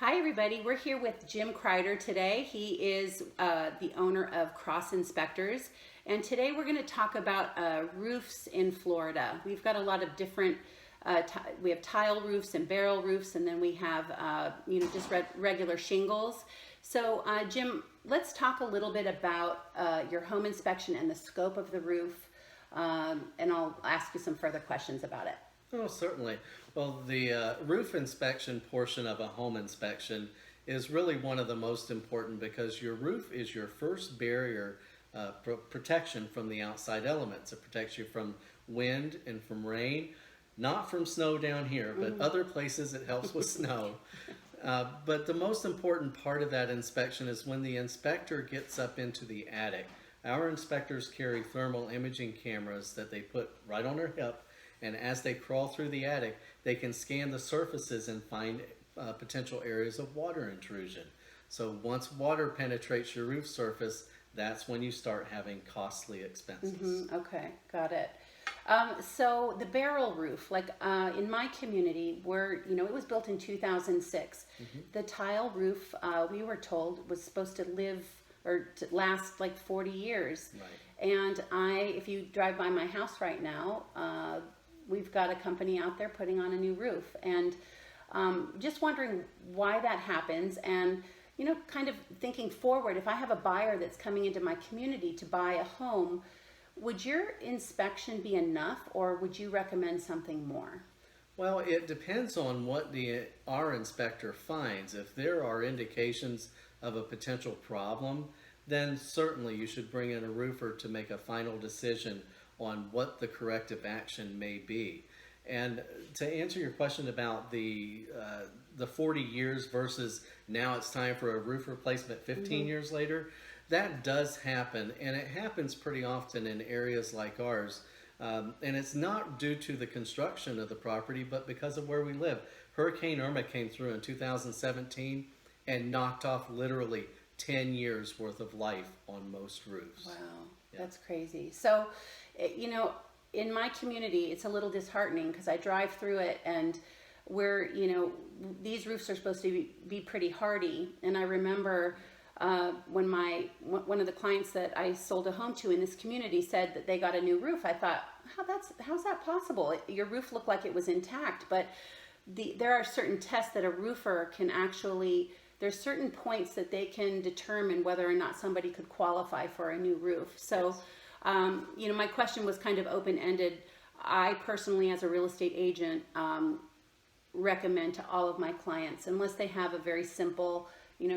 Hi everybody, we're here with Jim Kreider today. He is the owner of Kross Inspectors, and today we're going to talk about roofs in Florida. We've got a lot of different, we have tile roofs and barrel roofs, and then we have just regular shingles. So Jim, let's talk a little bit about your home inspection and the scope of the roof, and I'll ask you some further questions about it. Oh, certainly. Well, the roof inspection portion of a home inspection is really one of the most important because your roof is your first barrier protection from the outside elements. It protects you from wind and from rain, not from snow down here, but other places it helps with snow. But the most important part of that inspection is when the inspector gets up into the attic. Our inspectors carry thermal imaging cameras that they put right on their hip. And as they crawl through the attic, they can scan the surfaces and find potential areas of water intrusion. So once water penetrates your roof surface, that's when you start having costly expenses. Okay, got it. So the barrel roof, like in my community, where it was built in 2006, the tile roof we were told was supposed to live or to last like 40 years. Right. And if you drive by my house right now, we've got a company out there putting on a new roof, and just wondering why that happens, and kind of thinking forward, if I have a buyer that's coming into my community to buy a home, would your inspection be enough, or would you recommend something more? Well, it depends on what our inspector finds. If there are indications of a potential problem, then certainly you should bring in a roofer to make a final decision on what the corrective action may be. And to answer your question about the 40 years versus now it's time for a roof replacement 15 years later, that does happen, and it happens pretty often in areas like ours. And it's not due to the construction of the property, but because of where we live. Hurricane Irma came through in 2017 and knocked off literally 10 years worth of life on most roofs. Wow, that's crazy. So, in my community, it's a little disheartening because I drive through it, and these roofs are supposed to be pretty hardy. And I remember when one of the clients that I sold a home to in this community said that they got a new roof. I thought, how's that possible? Your roof looked like it was intact, but there are certain tests that a roofer can actually. There's certain points that they can determine whether or not somebody could qualify for a new roof. So, my question was kind of open-ended. I personally, as a real estate agent, recommend to all of my clients, unless they have a very simple,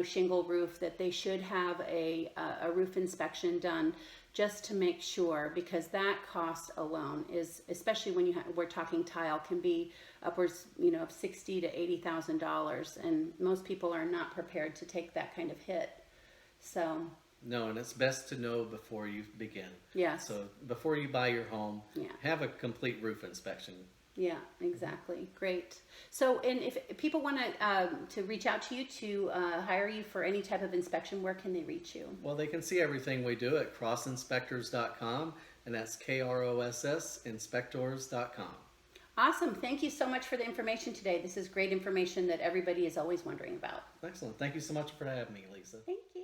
shingle roof, that they should have a roof inspection done just to make sure, because that cost alone is, especially when we're talking tile, can be upwards, of $60,000 to $80,000, and most people are not prepared to take that kind of hit. So. No, and it's best to know before you begin. Yeah. So before you buy your home, yeah, have a complete roof inspection. Yeah, exactly. Great. So, and if people want to reach out to you to hire you for any type of inspection, where can they reach you? Well, they can see everything we do at crossinspectors.com, and that's KROSS inspectors.com. Awesome. Thank you so much for the information today. This is great information that everybody is always wondering about. Excellent. Thank you so much for having me, Lisa. Thank you.